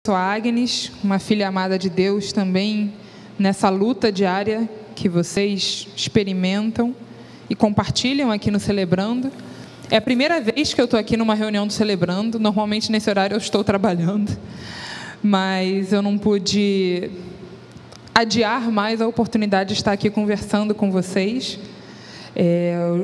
sou a Agnes, uma filha amada de Deus também, nessa luta diária que vocês experimentam e compartilham aqui no Celebrando. É a primeira vez que eu estou aqui numa reunião do Celebrando. Normalmente nesse horário eu estou trabalhando, mas eu não pude adiar mais a oportunidade de estar aqui conversando com vocês.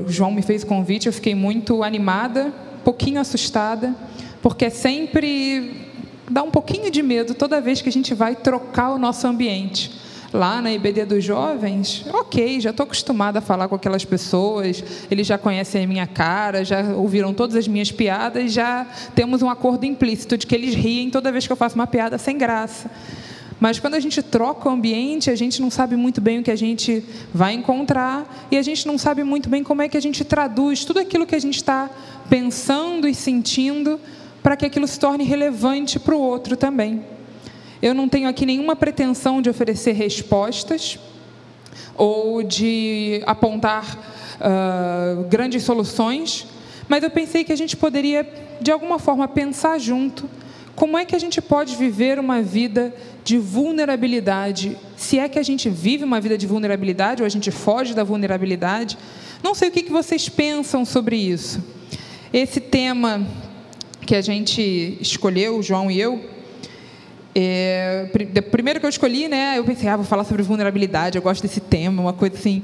O João me fez o convite, eu fiquei muito animada, um pouquinho assustada, porque sempre dá um pouquinho de medo toda vez que a gente vai trocar o nosso ambiente. Lá na IBD dos Jovens, ok, já estou acostumada a falar com aquelas pessoas, eles já conhecem a minha cara, já ouviram todas as minhas piadas, já temos um acordo implícito de que eles riem toda vez que eu faço uma piada sem graça. Mas quando a gente troca o ambiente, a gente não sabe muito bem o que a gente vai encontrar e a gente não sabe muito bem como é que a gente traduz tudo aquilo que a gente está pensando e sentindo para que aquilo se torne relevante para o outro também. Eu não tenho aqui nenhuma pretensão de oferecer respostas ou de apontar grandes soluções, mas eu pensei que a gente poderia, de alguma forma, pensar junto como é que a gente pode viver uma vida de vulnerabilidade, se é que a gente vive uma vida de vulnerabilidade ou a gente foge da vulnerabilidade. Não sei o que vocês pensam sobre isso. Esse tema que a gente escolheu, o João e eu, primeiro que eu escolhi, né, eu pensei, vou falar sobre vulnerabilidade, eu gosto desse tema, uma coisa assim,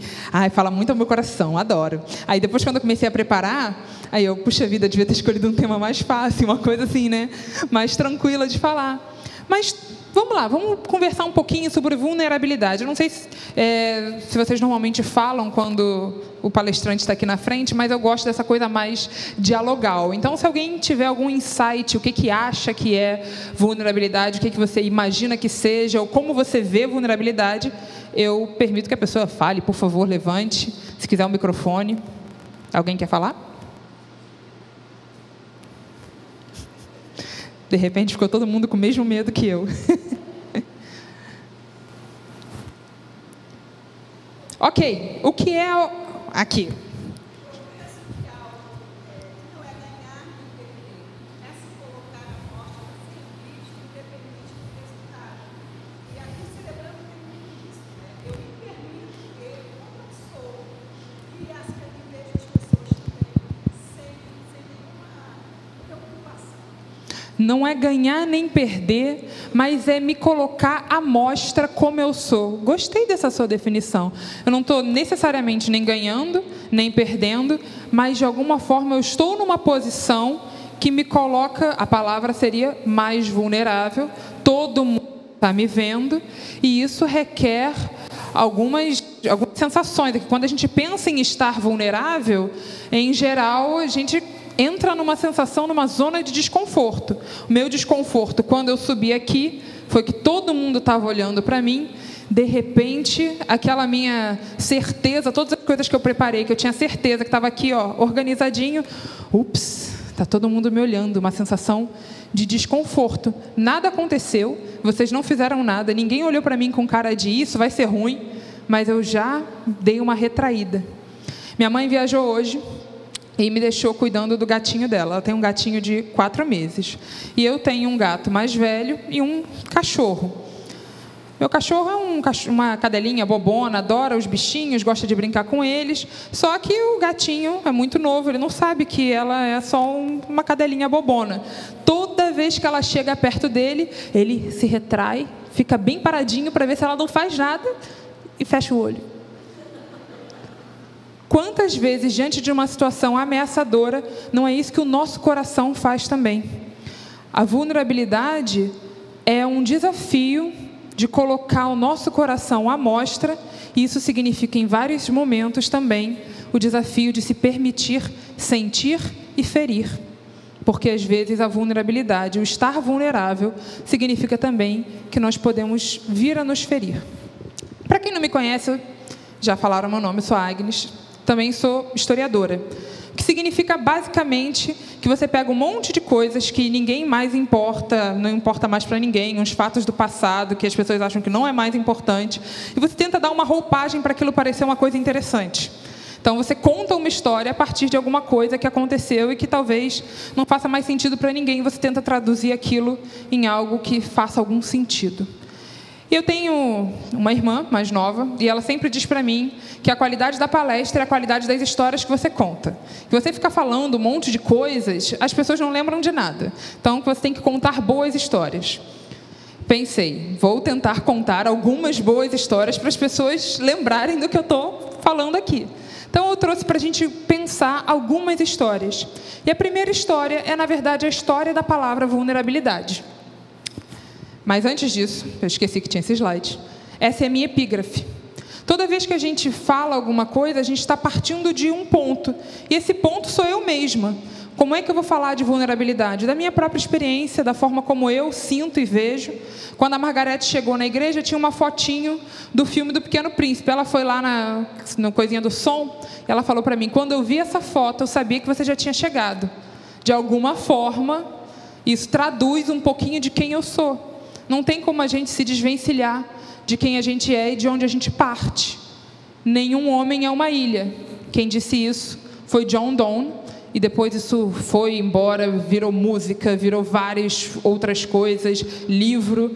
fala muito ao meu coração, adoro. Aí depois, quando eu comecei a preparar, aí eu, puxa vida, devia ter escolhido um tema mais fácil, uma coisa assim, né, mais tranquila de falar. Mas vamos lá, vamos conversar um pouquinho sobre vulnerabilidade. Eu não sei se vocês normalmente falam quando o palestrante está aqui na frente, mas eu gosto dessa coisa mais dialogal. Então, se alguém tiver algum insight, o que acha que é vulnerabilidade, o que você imagina que seja, ou como você vê vulnerabilidade, eu permito que a pessoa fale. Por favor, levante, se quiser um microfone. Alguém quer falar? De repente, ficou todo mundo com o mesmo medo que eu. Ok, o que é aqui? Não é ganhar nem perder, mas é me colocar à mostra como eu sou. Gostei dessa sua definição. Eu não estou necessariamente nem ganhando, nem perdendo, mas de alguma forma eu estou numa posição que me coloca, a palavra seria mais vulnerável, todo mundo está me vendo, e isso requer algumas sensações. Quando a gente pensa em estar vulnerável, em geral, a gente entra numa sensação, numa zona de desconforto. O meu desconforto, quando eu subi aqui, foi que todo mundo estava olhando para mim. De repente, aquela minha certeza, todas as coisas que eu preparei, que eu tinha certeza que estava aqui, organizadinho. Ups, está todo mundo me olhando. Uma sensação de desconforto. Nada aconteceu, vocês não fizeram nada, ninguém olhou para mim com cara de isso vai ser ruim, mas eu já dei uma retraída. Minha mãe viajou hoje e me deixou cuidando do gatinho dela. Ela tem um gatinho de 4 meses. E eu tenho um gato mais velho e um cachorro. Meu cachorro é uma cadelinha bobona, adora os bichinhos, gosta de brincar com eles. Só que o gatinho é muito novo, ele não sabe que ela é só uma cadelinha bobona. Toda vez que ela chega perto dele, ele se retrai, fica bem paradinho para ver se ela não faz nada e fecha o olho. Quantas vezes, diante de uma situação ameaçadora, não é isso que o nosso coração faz também? A vulnerabilidade é um desafio de colocar o nosso coração à mostra, e isso significa, em vários momentos também, o desafio de se permitir sentir e ferir. Porque, às vezes, a vulnerabilidade, o estar vulnerável, significa também que nós podemos vir a nos ferir. Para quem não me conhece, já falaram meu nome, sou Agnes. Também sou historiadora, que significa basicamente que você pega um monte de coisas que ninguém mais importa, não importa mais para ninguém, uns fatos do passado que as pessoas acham que não é mais importante, e você tenta dar uma roupagem para aquilo parecer uma coisa interessante. Então, você conta uma história a partir de alguma coisa que aconteceu e que talvez não faça mais sentido para ninguém. Você tenta traduzir aquilo em algo que faça algum sentido. Eu tenho uma irmã mais nova e ela sempre diz para mim que a qualidade da palestra é a qualidade das histórias que você conta. Que você fica falando um monte de coisas, as pessoas não lembram de nada. Então, você tem que contar boas histórias. Pensei, vou tentar contar algumas boas histórias para as pessoas lembrarem do que eu estou falando aqui. Então, eu trouxe para a gente pensar algumas histórias. E a primeira história é, na verdade, a história da palavra vulnerabilidade. Mas antes disso, eu esqueci que tinha esse slide, essa é a minha epígrafe. Toda vez que a gente fala alguma coisa, a gente está partindo de um ponto. E esse ponto sou eu mesma. Como é que eu vou falar de vulnerabilidade? Da minha própria experiência, da forma como eu sinto e vejo. Quando a Margarete chegou na igreja, tinha uma fotinho do filme do Pequeno Príncipe. Ela foi lá na coisinha do som, e ela falou para mim, quando eu vi essa foto, eu sabia que você já tinha chegado. De alguma forma, isso traduz um pouquinho de quem eu sou. Não tem como a gente se desvencilhar de quem a gente é e de onde a gente parte. Nenhum homem é uma ilha. Quem disse isso foi John Donne, e depois isso foi embora, virou música, virou várias outras coisas, livro.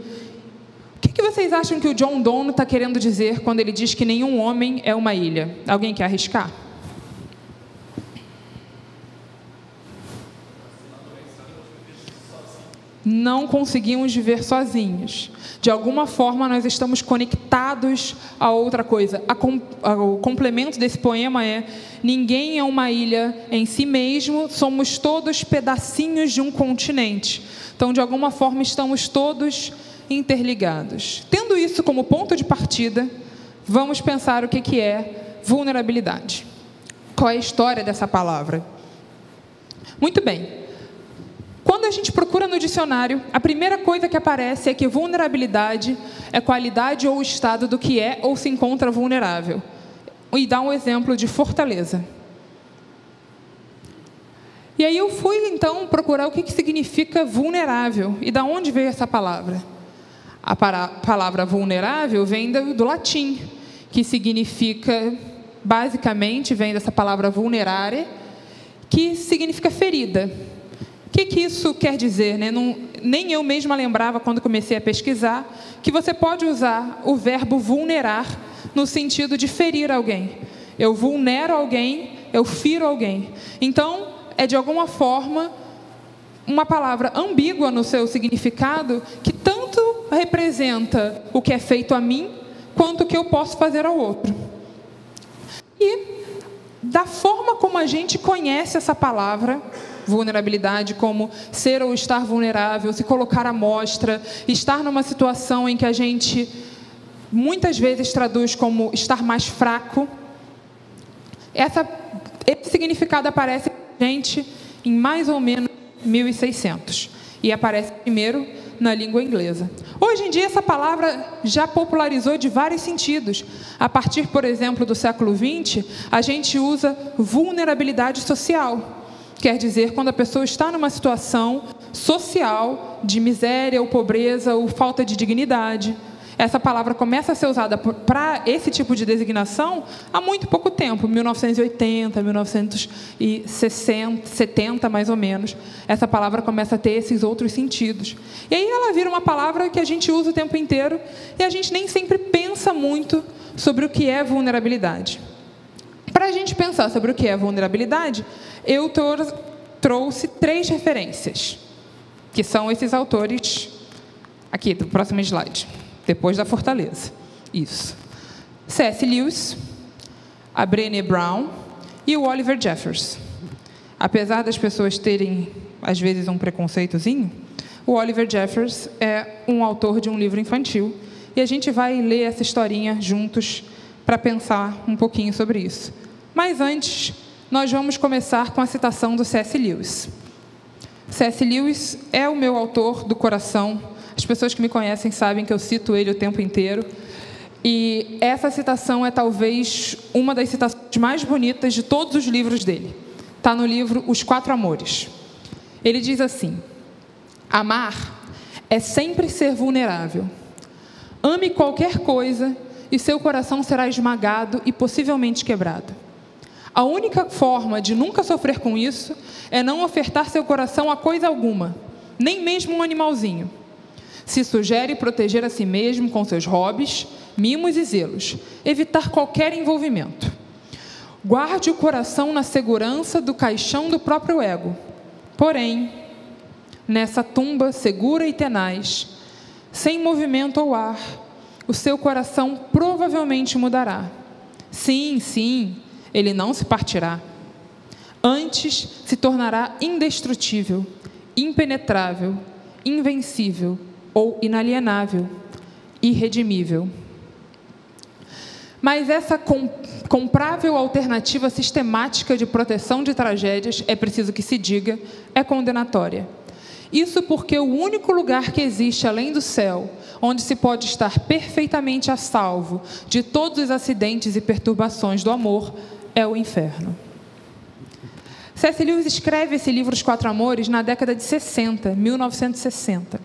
O que vocês acham que o John Donne está querendo dizer quando ele diz que nenhum homem é uma ilha? Alguém quer arriscar? Não conseguimos viver sozinhos. De alguma forma, nós estamos conectados a outra coisa. O complemento desse poema é: ninguém é uma ilha em si mesmo, somos todos pedacinhos de um continente. Então, de alguma forma, estamos todos interligados. Tendo isso como ponto de partida, vamos pensar o que é vulnerabilidade. Qual é a história dessa palavra? Muito bem. Quando a gente procura no dicionário, a primeira coisa que aparece é que vulnerabilidade é qualidade ou estado do que é ou se encontra vulnerável. E dá um exemplo de fortaleza. E aí eu fui, então, procurar o que significa vulnerável. E da onde veio essa palavra? A palavra vulnerável vem do latim, que significa, basicamente, vem dessa palavra vulnerare, que significa ferida. O que isso quer dizer, né? Nem eu mesma lembrava, quando comecei a pesquisar, que você pode usar o verbo vulnerar no sentido de ferir alguém. Eu vulnero alguém, eu firo alguém. Então, é de alguma forma uma palavra ambígua no seu significado, que tanto representa o que é feito a mim, quanto o que eu posso fazer ao outro. E da forma como a gente conhece essa palavra, vulnerabilidade, como ser ou estar vulnerável, se colocar à mostra, estar numa situação em que a gente muitas vezes traduz como estar mais fraco. Esse significado aparece para a gente em mais ou menos 1600 e aparece primeiro na língua inglesa. Hoje em dia, essa palavra já popularizou de vários sentidos. A partir, por exemplo, do século XX, a gente usa vulnerabilidade social. Quer dizer, quando a pessoa está numa situação social de miséria ou pobreza ou falta de dignidade. Essa palavra começa a ser usada para esse tipo de designação há muito pouco tempo, 1980, 1960, 70 mais ou menos. Essa palavra começa a ter esses outros sentidos. E aí ela vira uma palavra que a gente usa o tempo inteiro e a gente nem sempre pensa muito sobre o que é vulnerabilidade. Para a gente pensar sobre o que é vulnerabilidade, eu trouxe 3 referências, que são esses autores aqui do próximo slide. Depois da fortaleza. Isso. C.S. Lewis, a Brené Brown e o Oliver Jeffers. Apesar das pessoas terem, às vezes, um preconceitozinho, o Oliver Jeffers é um autor de um livro infantil. E a gente vai ler essa historinha juntos para pensar um pouquinho sobre isso. Mas antes, nós vamos começar com a citação do C.S. Lewis. C.S. Lewis é o meu autor do coração. As pessoas que me conhecem sabem que eu cito ele o tempo inteiro. E essa citação é talvez uma das citações mais bonitas de todos os livros dele. Está no livro Os 4 Amores. Ele diz assim: amar é sempre ser vulnerável. Ame qualquer coisa e seu coração será esmagado e possivelmente quebrado. A única forma de nunca sofrer com isso é não ofertar seu coração a coisa alguma, nem mesmo um animalzinho. Se sugere proteger a si mesmo com seus hobbies, mimos e zelos, evitar qualquer envolvimento. Guarde o coração na segurança do caixão do próprio ego. Porém, nessa tumba segura e tenaz, sem movimento ou ar, o seu coração provavelmente mudará. Sim, sim, ele não se partirá. Antes se tornará indestrutível, impenetrável, invencível ou inalienável, irredimível. Mas essa comprável alternativa sistemática de proteção de tragédias, é preciso que se diga, é condenatória. Isso porque o único lugar que existe além do céu, onde se pode estar perfeitamente a salvo de todos os acidentes e perturbações do amor, é o inferno. C.S. Lewis escreve esse livro, Os Quatro Amores, na década de 60, 1960.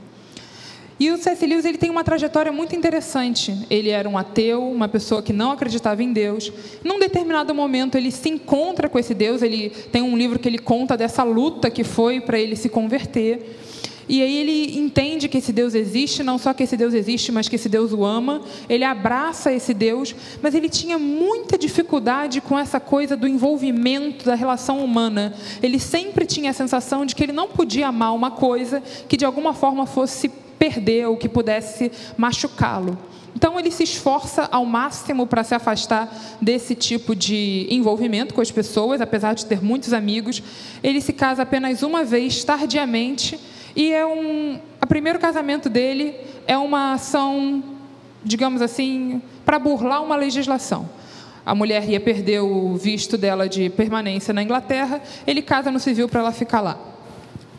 E o C.S. Lewis ele tem uma trajetória muito interessante. Ele era um ateu, uma pessoa que não acreditava em Deus. Num determinado momento, ele se encontra com esse Deus. Ele tem um livro que ele conta dessa luta que foi para ele se converter. E aí ele entende que esse Deus existe, não só que esse Deus existe, mas que esse Deus o ama. Ele abraça esse Deus, mas ele tinha muita dificuldade com essa coisa do envolvimento da relação humana. Ele sempre tinha a sensação de que ele não podia amar uma coisa que de alguma forma fosse perder ou que pudesse machucá-lo. Então ele se esforça ao máximo para se afastar desse tipo de envolvimento com as pessoas, apesar de ter muitos amigos. Ele se casa apenas uma vez, tardiamente, e o primeiro casamento dele é uma ação, digamos assim, para burlar uma legislação. A mulher ia perder o visto dela de permanência na Inglaterra, ele casa no civil para ela ficar lá.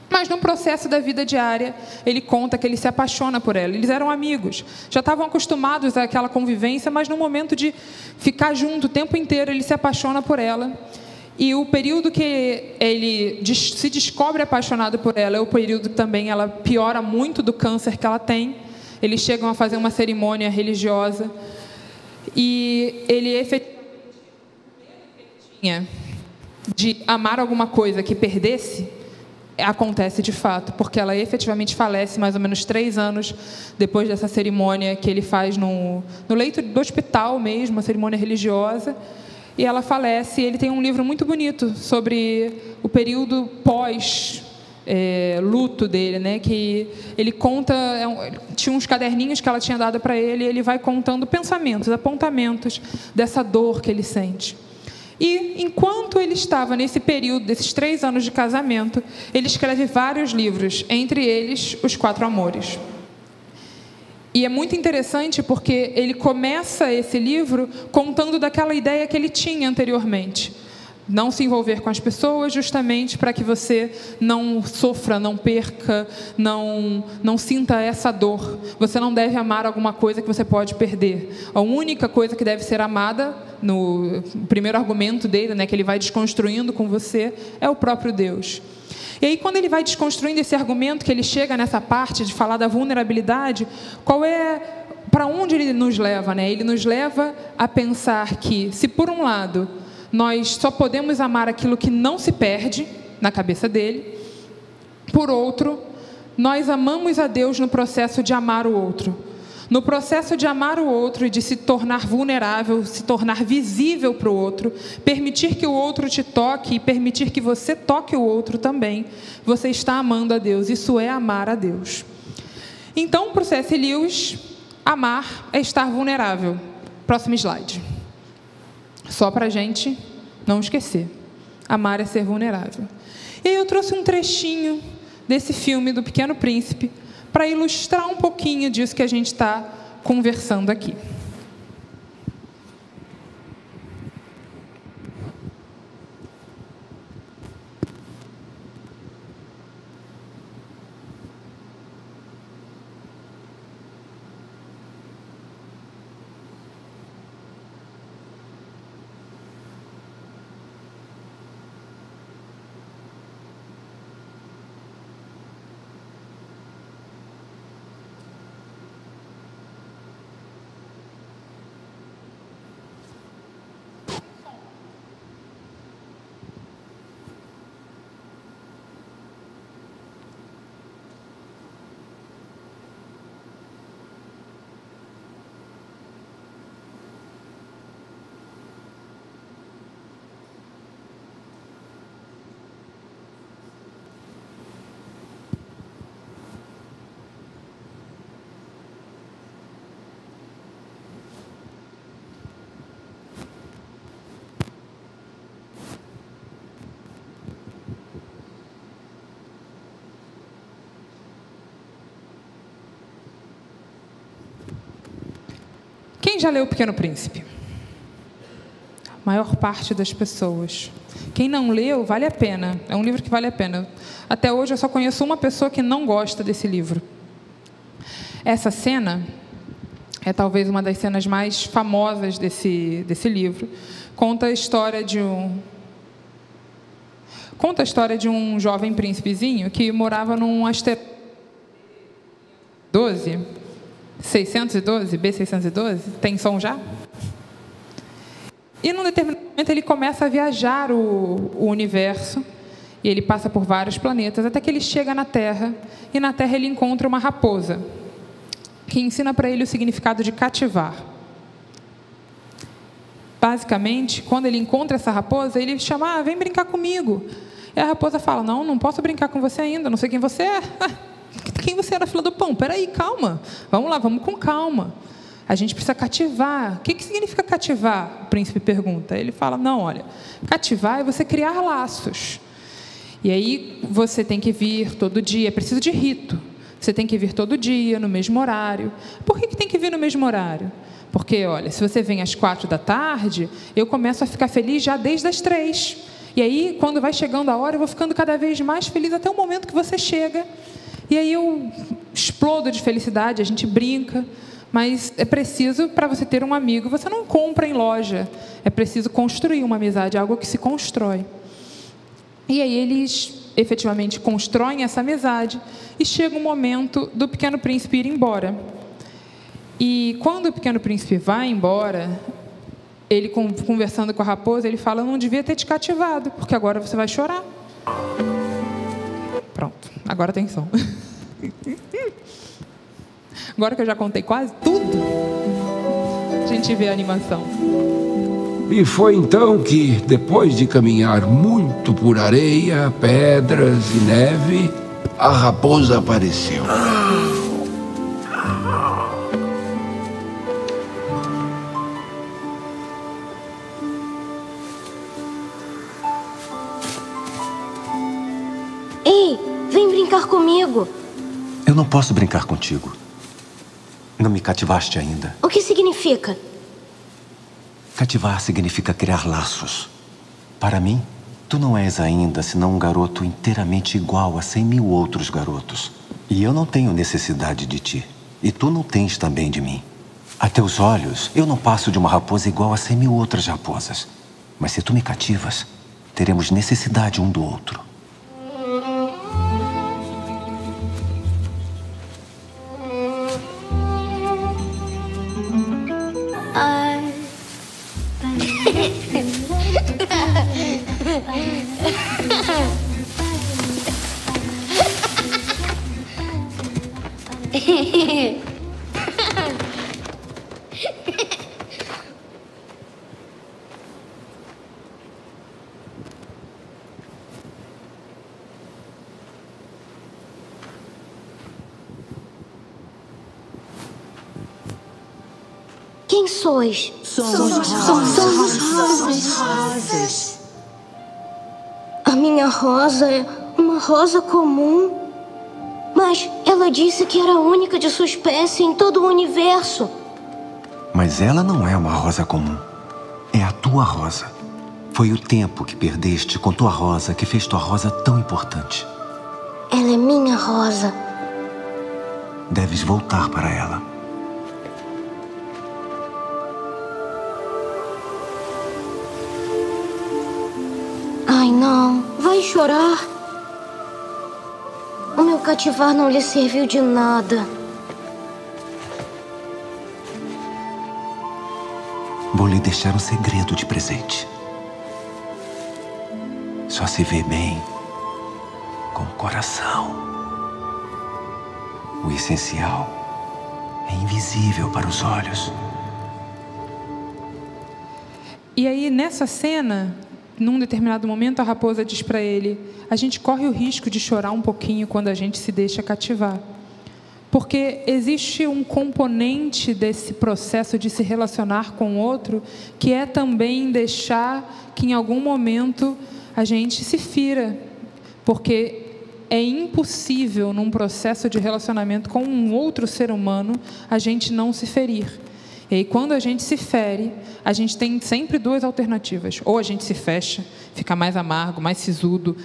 Mas no processo da vida diária, ele conta que ele se apaixona por ela. Eles eram amigos, já estavam acostumados àquela convivência, mas no momento de ficar junto o tempo inteiro, ele se apaixona por ela. E o período que ele se descobre apaixonado por ela é o período que também ela piora muito do câncer que ela tem. Eles chegam a fazer uma cerimônia religiosa. E ele efetivamente tinha de amar alguma coisa que perdesse, acontece de fato, porque ela efetivamente falece mais ou menos 3 anos depois dessa cerimônia que ele faz no leito do hospital mesmo, uma cerimônia religiosa, e ela falece. Ele tem um livro muito bonito sobre o período pós luto dele, né? Que ele conta, tinha uns caderninhos que ela tinha dado para ele, e ele vai contando pensamentos, apontamentos dessa dor que ele sente. E, enquanto ele estava nesse período, desses 3 anos de casamento, ele escreve vários livros, entre eles, Os Quatro Amores. E é muito interessante porque ele começa esse livro contando daquela ideia que ele tinha anteriormente. Não se envolver com as pessoas, justamente para que você não sofra, não perca, não sinta essa dor. Você não deve amar alguma coisa que você pode perder. A única coisa que deve ser amada, no primeiro argumento dele, né, que ele vai desconstruindo com você, é o próprio Deus. E aí, quando ele vai desconstruindo esse argumento, que ele chega nessa parte de falar da vulnerabilidade, para onde ele nos leva, né? Ele nos leva a pensar que, se por um lado nós só podemos amar aquilo que não se perde, na cabeça dele, por outro, nós amamos a Deus no processo de amar o outro. No processo de amar o outro e de se tornar vulnerável, se tornar visível para o outro, permitir que o outro te toque e permitir que você toque o outro também, você está amando a Deus. Isso é amar a Deus. Então, para o C.S. Lewis, amar é estar vulnerável. Próximo slide. Só para a gente não esquecer. Amar é ser vulnerável. E aí eu trouxe um trechinho desse filme do Pequeno Príncipe para ilustrar um pouquinho disso que a gente está conversando aqui. já leu O Pequeno Príncipe? A maior parte das pessoas. Quem não leu, vale a pena. É um livro que vale a pena. Até hoje eu só conheço uma pessoa que não gosta desse livro. Essa cena é talvez uma das cenas mais famosas desse livro. Conta a história de um jovem príncipezinho que morava num asteroide 612, B612, tem som já? E num determinado momento ele começa a viajar o universo, e ele passa por vários planetas, até que ele chega na Terra, e na Terra ele encontra uma raposa, que ensina para ele o significado de cativar. Basicamente, quando ele encontra essa raposa, ele chama, vem brincar comigo. E a raposa fala, não posso brincar com você ainda, não sei quem você é. Quem você é na fila do pão? Peraí, calma. Vamos lá, vamos com calma. A gente precisa cativar. O que significa cativar? O príncipe pergunta. Ele fala, não, olha, cativar é você criar laços. E aí você tem que vir todo dia, é preciso de rito. Você tem que vir todo dia, no mesmo horário. Por que tem que vir no mesmo horário? Porque, olha, se você vem às 4 da tarde, eu começo a ficar feliz já desde as 3. E aí, quando vai chegando a hora, eu vou ficando cada vez mais feliz até o momento que você chega. E aí eu explodo de felicidade, a gente brinca. Mas é preciso, para você ter um amigo, você não compra em loja. É preciso construir uma amizade, algo que se constrói. E aí eles efetivamente constroem essa amizade e chega o momento do Pequeno Príncipe ir embora. E quando o Pequeno Príncipe vai embora, ele conversando com a raposa, ele fala, eu não devia ter te cativado, porque agora você vai chorar. Pronto, agora tem som. Agora que eu já contei quase tudo, a gente vê a animação. E foi então que, depois de caminhar muito por areia, pedras e neve, a raposa apareceu. Ei, vem brincar comigo. Eu não posso brincar contigo. Não me cativaste ainda. O que significa? Cativar significa criar laços. Para mim, tu não és ainda senão um garoto inteiramente igual a 100.000 outros garotos. E eu não tenho necessidade de ti. E tu não tens também de mim. A teus olhos, eu não passo de uma raposa igual a 100.000 outras raposas. Mas se tu me cativas, teremos necessidade um do outro. Quem sois? Somos rosas. A minha rosa é uma rosa comum. Mas ela disse que era a única de sua espécie em todo o universo. Mas ela não é uma rosa comum. É a tua rosa. Foi o tempo que perdeste com tua rosa que fez tua rosa tão importante. Ela é minha rosa. Deves voltar para ela. Ai, não. Vai chorar. O meu cativar não lhe serviu de nada. Vou lhe deixar um segredo de presente. Só se vê bem com o coração. O essencial é invisível para os olhos. E aí, nessa cena, num determinado momento, a raposa diz para ele, a gente corre o risco de chorar um pouquinho quando a gente se deixa cativar. Porque existe um componente desse processo de se relacionar com o outro, que é também deixar que em algum momento a gente se fira. Porque é impossível, num processo de relacionamento com um outro ser humano, a gente não se ferir. E aí, quando a gente se fere, a gente tem sempre duas alternativas. Ou a gente se fecha, fica mais amargo, mais sisudo,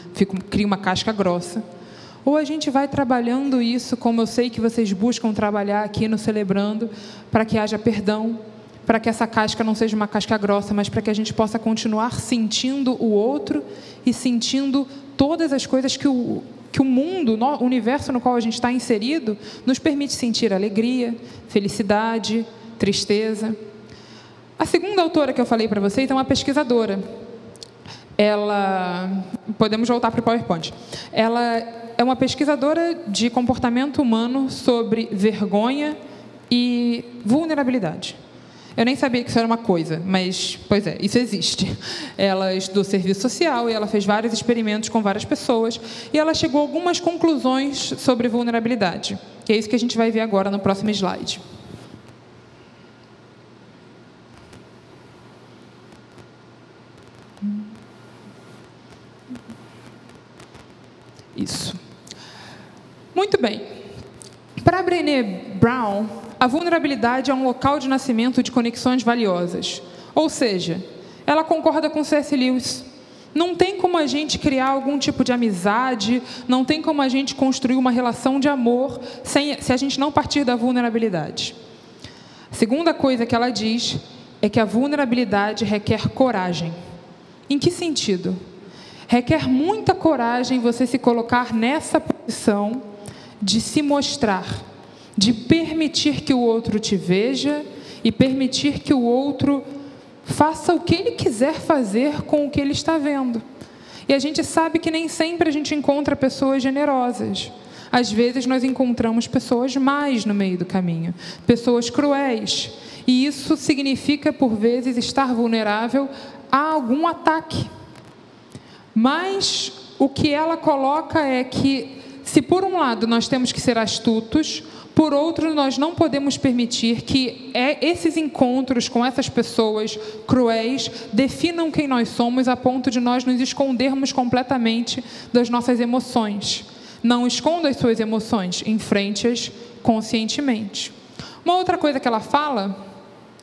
cria uma casca grossa. Ou a gente vai trabalhando isso, como eu sei que vocês buscam trabalhar aqui no Celebrando, para que haja perdão, para que essa casca não seja uma casca grossa, mas para que a gente possa continuar sentindo o outro e sentindo todas as coisas que o mundo, o universo no qual a gente está inserido, nos permite sentir alegria, felicidade, tristeza. A segunda autora que eu falei para vocês é uma pesquisadora. Ela... Podemos voltar para o PowerPoint. Ela é uma pesquisadora de comportamento humano sobre vergonha e vulnerabilidade. Eu nem sabia que isso era uma coisa, mas, pois é, isso existe. Ela estudou serviço social e ela fez vários experimentos com várias pessoas e ela chegou a algumas conclusões sobre vulnerabilidade. E é isso que a gente vai ver agora no próximo slide. Isso. Muito bem. Para Brené Brown, a vulnerabilidade é um local de nascimento de conexões valiosas. Ou seja, ela concorda com C.S. Lewis. Não tem como a gente criar algum tipo de amizade, não tem como a gente construir uma relação de amor se a gente não partir da vulnerabilidade. A segunda coisa que ela diz é que a vulnerabilidade requer coragem. Em que sentido? Requer muita coragem você se colocar nessa posição de se mostrar, de permitir que o outro te veja e permitir que o outro faça o que ele quiser fazer com o que ele está vendo. E a gente sabe que nem sempre a gente encontra pessoas generosas. Às vezes nós encontramos pessoas más no meio do caminho, pessoas cruéis. E isso significa, por vezes, estar vulnerável a algum ataque. Mas o que ela coloca é que, se por um lado nós temos que ser astutos, por outro nós não podemos permitir que esses encontros com essas pessoas cruéis definam quem nós somos a ponto de nós nos escondermos completamente das nossas emoções. Não esconda as suas emoções, enfrente-as conscientemente. Uma outra coisa que ela fala,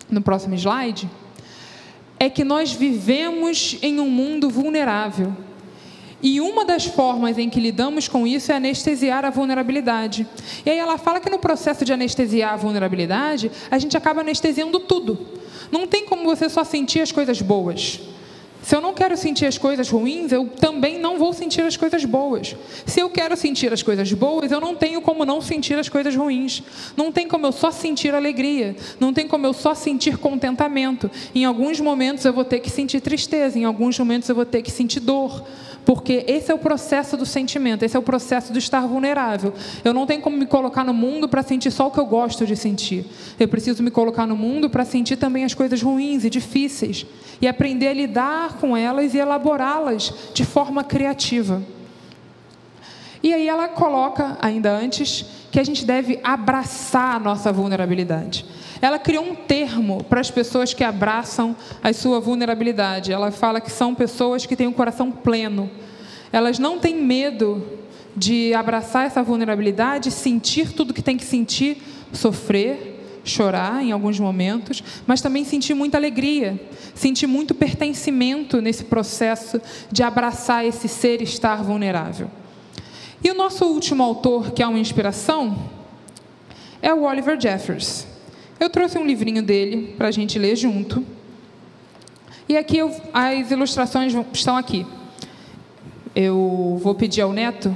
no próximo slide, é que nós vivemos em um mundo vulnerável. E uma das formas em que lidamos com isso é anestesiar a vulnerabilidade. E aí ela fala que no processo de anestesiar a vulnerabilidade, a gente acaba anestesiando tudo. Não tem como você só sentir as coisas boas. Se eu não quero sentir as coisas ruins, eu também não vou sentir as coisas boas. Se eu quero sentir as coisas boas, eu não tenho como não sentir as coisas ruins. Não tem como eu só sentir alegria. Não tem como eu só sentir contentamento. Em alguns momentos eu vou ter que sentir tristeza. Em alguns momentos eu vou ter que sentir dor. Porque esse é o processo do sentimento, esse é o processo do estar vulnerável. Eu não tenho como me colocar no mundo para sentir só o que eu gosto de sentir. Eu preciso me colocar no mundo para sentir também as coisas ruins e difíceis. E aprender a lidar com elas e elaborá-las de forma criativa. E aí ela coloca, ainda antes, que a gente deve abraçar a nossa vulnerabilidade. Ela criou um termo para as pessoas que abraçam a sua vulnerabilidade. Ela fala que são pessoas que têm um coração pleno. Elas não têm medo de abraçar essa vulnerabilidade, sentir tudo que tem que sentir, sofrer, chorar em alguns momentos, mas também sentir muita alegria, sentir muito pertencimento nesse processo de abraçar esse ser e estar vulnerável. E o nosso último autor, que é uma inspiração, é o Oliver Jeffers. Eu trouxe um livrinho dele para a gente ler junto. E aqui as ilustrações estão aqui. Eu vou pedir ao Neto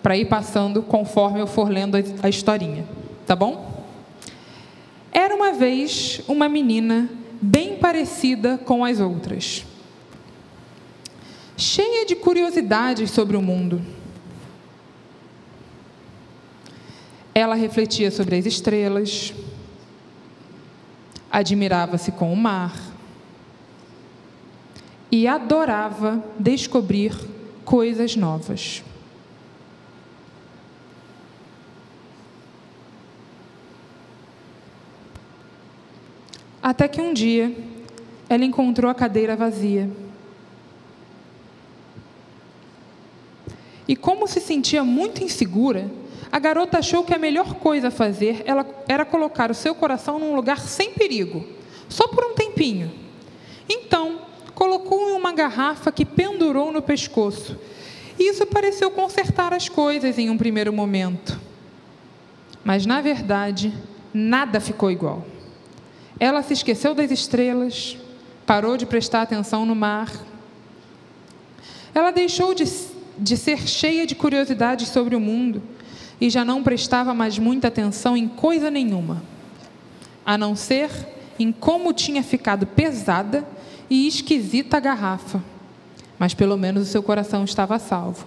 para ir passando conforme eu for lendo a historinha. Tá bom? Era uma vez uma menina bem parecida com as outras, cheia de curiosidades sobre o mundo. Ela refletia sobre as estrelas, admirava-se com o mar e adorava descobrir coisas novas. Até que um dia, ela encontrou a cadeira vazia. E como se sentia muito insegura, a garota achou que a melhor coisa a fazer era colocar o seu coração num lugar sem perigo, só por um tempinho. Então, colocou em uma garrafa que pendurou no pescoço. E isso pareceu consertar as coisas em um primeiro momento. Mas, na verdade, nada ficou igual. Ela se esqueceu das estrelas, parou de prestar atenção no mar. Ela deixou de ser cheia de curiosidades sobre o mundo e já não prestava mais muita atenção em coisa nenhuma, a não ser em como tinha ficado pesada e esquisita a garrafa. Mas pelo menos o seu coração estava salvo.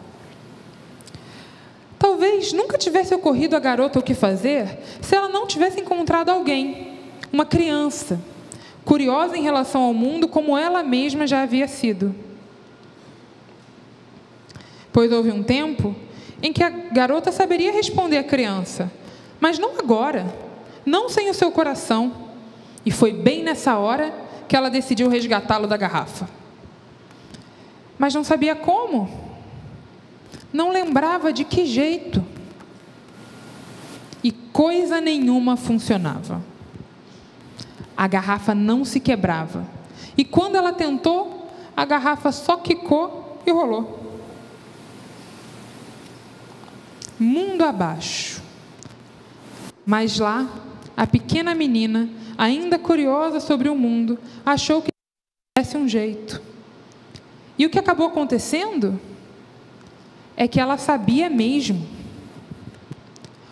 Talvez nunca tivesse ocorrido à garota o que fazer se ela não tivesse encontrado alguém, uma criança, curiosa em relação ao mundo como ela mesma já havia sido. Pois houve um tempo em que a garota saberia responder à criança, mas não agora, não sem o seu coração. E foi bem nessa hora que ela decidiu resgatá-lo da garrafa. Mas não sabia como, não lembrava de que jeito, e coisa nenhuma funcionava. A garrafa não se quebrava, e quando ela tentou, a garrafa só quicou e rolou. Mundo abaixo. Mas lá, a pequena menina, ainda curiosa sobre o mundo, achou que tivesse um jeito. E o que acabou acontecendo é que ela sabia mesmo.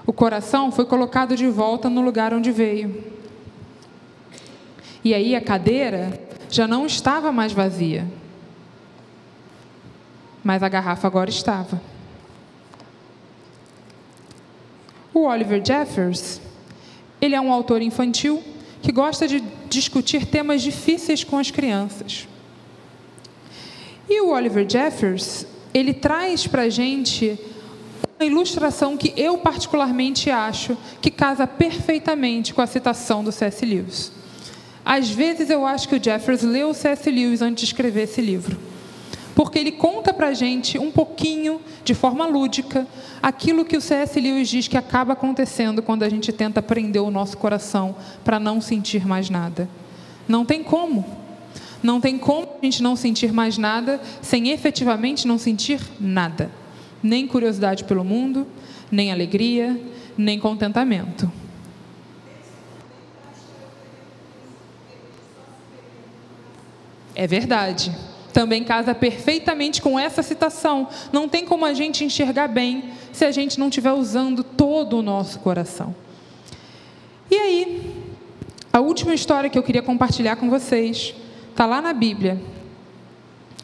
O coração foi colocado de volta no lugar onde veio. E aí a cadeira já não estava mais vazia. Mas a garrafa agora estava. O Oliver Jeffers, ele é um autor infantil que gosta de discutir temas difíceis com as crianças. E o Oliver Jeffers, ele traz para a gente uma ilustração que eu particularmente acho que casa perfeitamente com a citação do C.S. Lewis. Às vezes eu acho que o Jeffers leu o C.S. Lewis antes de escrever esse livro, porque ele conta para a gente um pouquinho, de forma lúdica, aquilo que o C.S. Lewis diz que acaba acontecendo quando a gente tenta prender o nosso coração para não sentir mais nada. Não tem como. Não tem como a gente não sentir mais nada sem efetivamente não sentir nada. Nem curiosidade pelo mundo, nem alegria, nem contentamento. É verdade. Também casa perfeitamente com essa citação. Não tem como a gente enxergar bem se a gente não estiver usando todo o nosso coração. E aí, a última história que eu queria compartilhar com vocês está lá na Bíblia,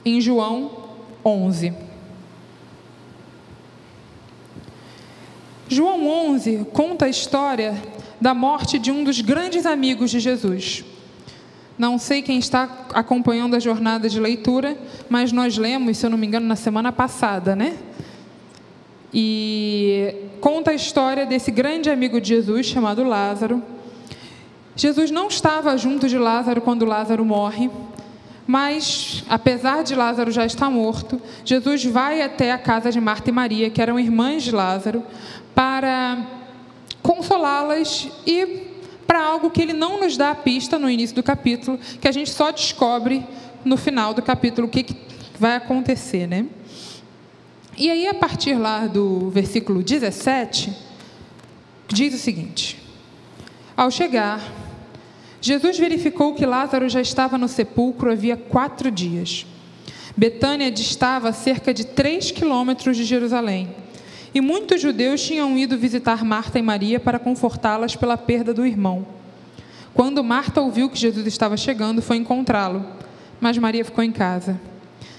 em João 11. João 11 conta a história da morte de um dos grandes amigos de Jesus. Não sei quem está acompanhando a jornada de leitura, mas nós lemos, se eu não me engano, na semana passada, né? E conta a história desse grande amigo de Jesus, chamado Lázaro. Jesus não estava junto de Lázaro quando Lázaro morre, mas, apesar de Lázaro já estar morto, Jesus vai até a casa de Marta e Maria, que eram irmãs de Lázaro, para consolá-las e para algo que ele não nos dá a pista no início do capítulo, que a gente só descobre no final do capítulo o que vai acontecer, né? E aí, a partir lá do versículo 17, diz o seguinte: ao chegar, Jesus verificou que Lázaro já estava no sepulcro havia 4 dias. Betânia distava a cerca de 3 quilômetros de Jerusalém. E muitos judeus tinham ido visitar Marta e Maria para confortá-las pela perda do irmão. Quando Marta ouviu que Jesus estava chegando, foi encontrá-lo, mas Maria ficou em casa.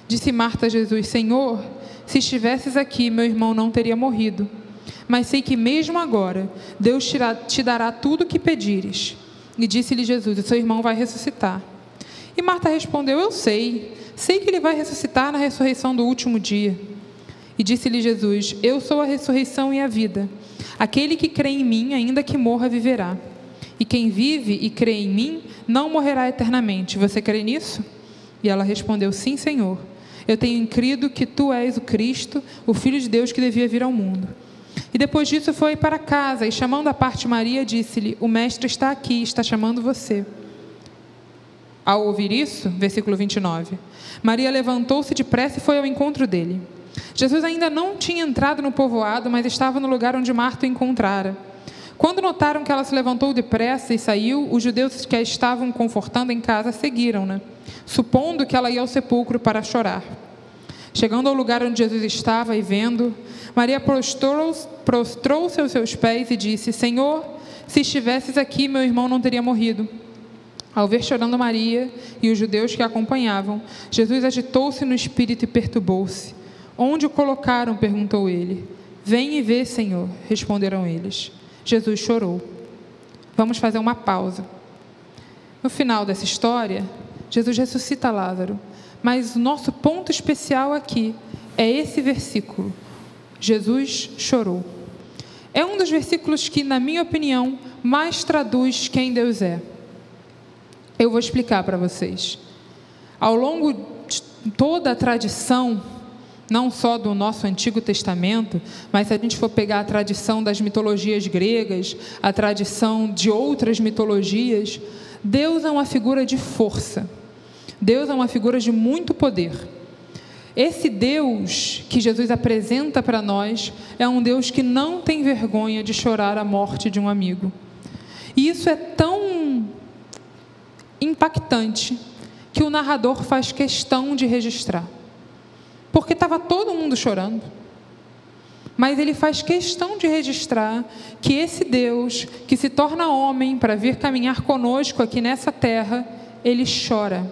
Disse Marta a Jesus: Senhor, se estivesses aqui, meu irmão não teria morrido. Mas sei que mesmo agora, Deus te dará tudo o que pedires. E disse-lhe Jesus: o seu irmão vai ressuscitar. E Marta respondeu: eu sei que ele vai ressuscitar na ressurreição do último dia. E disse-lhe Jesus: eu sou a ressurreição e a vida. Aquele que crê em mim, ainda que morra, viverá. E quem vive e crê em mim, não morrerá eternamente. Você crê nisso? E ela respondeu: sim, Senhor. Eu tenho crido que tu és o Cristo, o Filho de Deus que devia vir ao mundo. E depois disso foi para casa, e chamando à parte Maria, disse-lhe: o mestre está aqui, está chamando você. Ao ouvir isso, versículo 29, Maria levantou-se depressa e foi ao encontro dele. Jesus ainda não tinha entrado no povoado, mas estava no lugar onde Marta o encontrara. Quando notaram que ela se levantou depressa e saiu, os judeus que a estavam confortando em casa seguiram-na, supondo que ela ia ao sepulcro para chorar. Chegando ao lugar onde Jesus estava e vendo, Maria prostrou-se aos seus pés e disse: Senhor, se estivesses aqui, meu irmão não teria morrido. Ao ver chorando Maria e os judeus que a acompanhavam, Jesus agitou-se no espírito e perturbou-se. Onde o colocaram? Perguntou ele. Vem e vê, Senhor, responderam eles. Jesus chorou. Vamos fazer uma pausa. No final dessa história, Jesus ressuscita Lázaro, mas o nosso ponto especial aqui é esse versículo. Jesus chorou. É um dos versículos que, na minha opinião, mais traduz quem Deus é. Eu vou explicar para vocês. Ao longo de toda a tradição, não só do nosso Antigo Testamento, mas se a gente for pegar a tradição das mitologias gregas, a tradição de outras mitologias, Deus é uma figura de força. Deus é uma figura de muito poder. Esse Deus que Jesus apresenta para nós é um Deus que não tem vergonha de chorar a morte de um amigo. E isso é tão impactante que o narrador faz questão de registrar. Porque estava todo mundo chorando. Mas ele faz questão de registrar que esse Deus, que se torna homem para vir caminhar conosco aqui nessa terra, ele chora.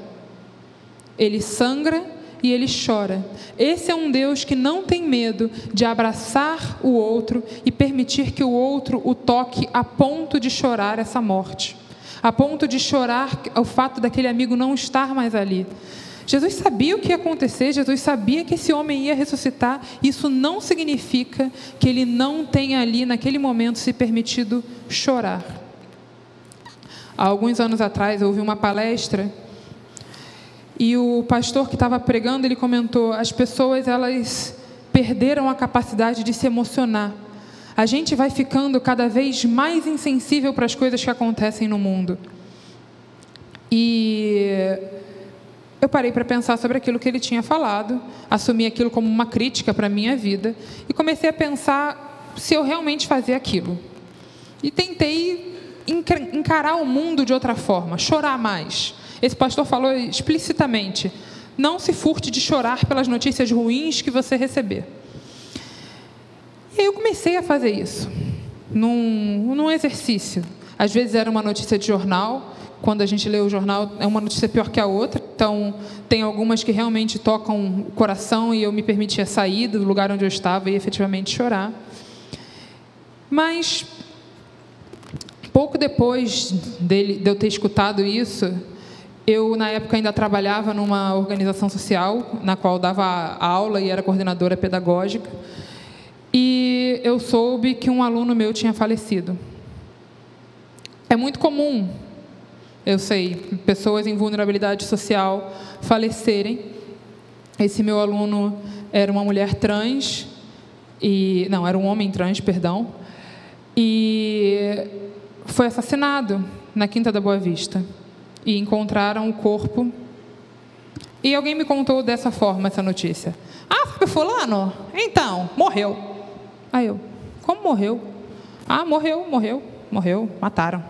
Ele sangra e ele chora. Esse é um Deus que não tem medo de abraçar o outro e permitir que o outro o toque a ponto de chorar essa morte. A ponto de chorar o fato daquele amigo não estar mais ali. Jesus sabia o que ia acontecer, Jesus sabia que esse homem ia ressuscitar. Isso não significa que ele não tenha ali, naquele momento, se permitido chorar. Há alguns anos atrás, eu ouvi uma palestra e o pastor que estava pregando, ele comentou: as pessoas, elas perderam a capacidade de se emocionar. A gente vai ficando cada vez mais insensível para as coisas que acontecem no mundo. E eu parei para pensar sobre aquilo que ele tinha falado, assumi aquilo como uma crítica para a minha vida e comecei a pensar se eu realmente fazia aquilo. E tentei encarar o mundo de outra forma, chorar mais. Esse pastor falou explicitamente: não se furte de chorar pelas notícias ruins que você receber. E aí eu comecei a fazer isso, num exercício. Às vezes era uma notícia de jornal. Quando a gente lê o jornal, é uma notícia pior que a outra. Então, tem algumas que realmente tocam o coração e eu me permitia sair do lugar onde eu estava e efetivamente chorar. Mas, pouco depois de eu ter escutado isso, eu, na época, ainda trabalhava numa organização social, na qual dava aula e era coordenadora pedagógica. E eu soube que um aluno meu tinha falecido. É muito comum, eu sei, pessoas em vulnerabilidade social falecerem. Esse meu aluno era uma mulher trans, era um homem trans, perdão, e foi assassinado na Quinta da Boa Vista. E encontraram o corpo. E alguém me contou dessa forma essa notícia: ah, foi fulano? Então, morreu. Aí eu: como morreu? Ah, morreu, mataram.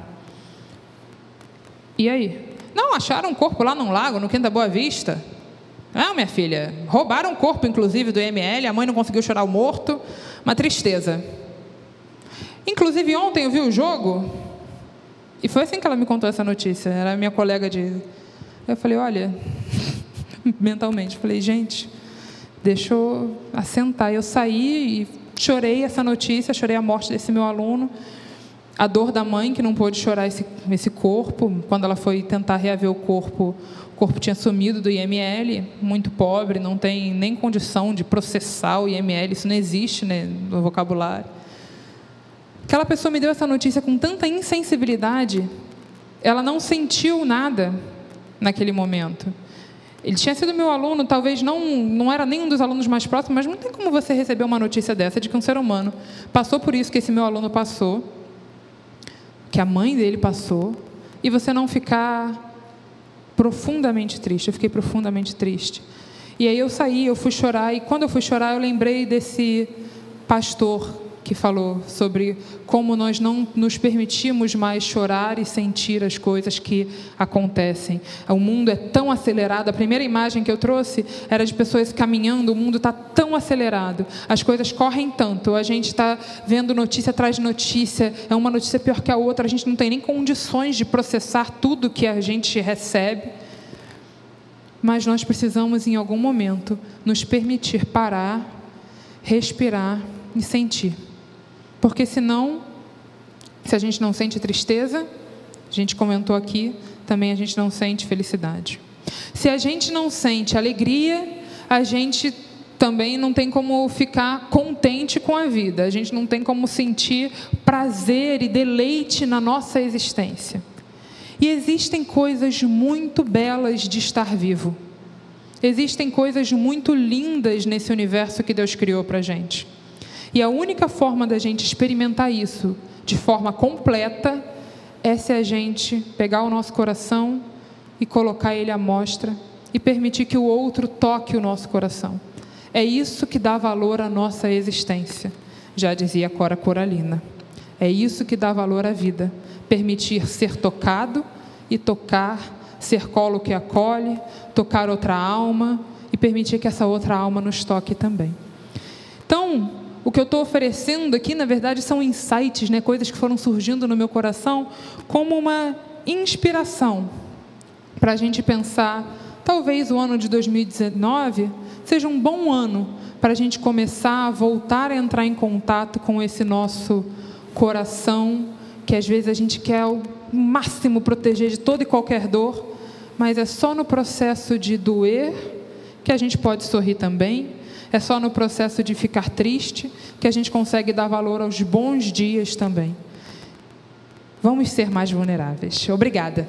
E aí? Não, acharam um corpo lá num lago, no Quinta da Boa Vista. Não, minha filha, roubaram o corpo, inclusive, do IML, a mãe não conseguiu chorar o morto, uma tristeza. Inclusive, ontem eu vi o jogo, e foi assim que ela me contou essa notícia, era minha colega de... Eu falei: olha, mentalmente, falei: gente, deixa eu assentar. Eu saí e chorei essa notícia, chorei a morte desse meu aluno, a dor da mãe que não pôde chorar esse corpo. Quando ela foi tentar reaver o corpo tinha sumido do IML, muito pobre, não tem nem condição de processar o IML, isso não existe, né, no vocabulário. Aquela pessoa me deu essa notícia com tanta insensibilidade, ela não sentiu nada naquele momento. Ele tinha sido meu aluno, talvez não era nem um dos alunos mais próximos, mas não tem como você receber uma notícia dessa de que um ser humano passou por isso que esse meu aluno passou, que a mãe dele passou, e você não ficar profundamente triste. Eu fiquei profundamente triste. E aí eu saí, eu fui chorar, e quando eu fui chorar eu lembrei desse pastor que falou sobre como nós não nos permitimos mais chorar e sentir as coisas que acontecem. O mundo é tão acelerado. A primeira imagem que eu trouxe era de pessoas caminhando. O mundo está tão acelerado, as coisas correm tanto, a gente está vendo notícia atrás de notícia, é uma notícia pior que a outra, a gente não tem nem condições de processar tudo que a gente recebe. Mas nós precisamos, em algum momento, nos permitir parar, respirar e sentir. Porque senão, se a gente não sente tristeza, a gente comentou aqui, também a gente não sente felicidade. Se a gente não sente alegria, a gente também não tem como ficar contente com a vida. A gente não tem como sentir prazer e deleite na nossa existência. E existem coisas muito belas de estar vivo. Existem coisas muito lindas nesse universo que Deus criou para a gente. E a única forma da gente experimentar isso de forma completa é se a gente pegar o nosso coração e colocar ele à mostra e permitir que o outro toque o nosso coração. É isso que dá valor à nossa existência, já dizia Cora Coralina. É isso que dá valor à vida, permitir ser tocado e tocar, ser colo que acolhe, tocar outra alma e permitir que essa outra alma nos toque também. Então, o que eu estou oferecendo aqui, na verdade, são insights, coisas que foram surgindo no meu coração, como uma inspiração para a gente pensar, talvez o ano de 2019 seja um bom ano para a gente começar a voltar a entrar em contato com esse nosso coração, que às vezes a gente quer ao máximo proteger de toda e qualquer dor, mas é só no processo de doer que a gente pode sorrir também. É só no processo de ficar triste que a gente consegue dar valor aos bons dias também. Vamos ser mais vulneráveis. Obrigada.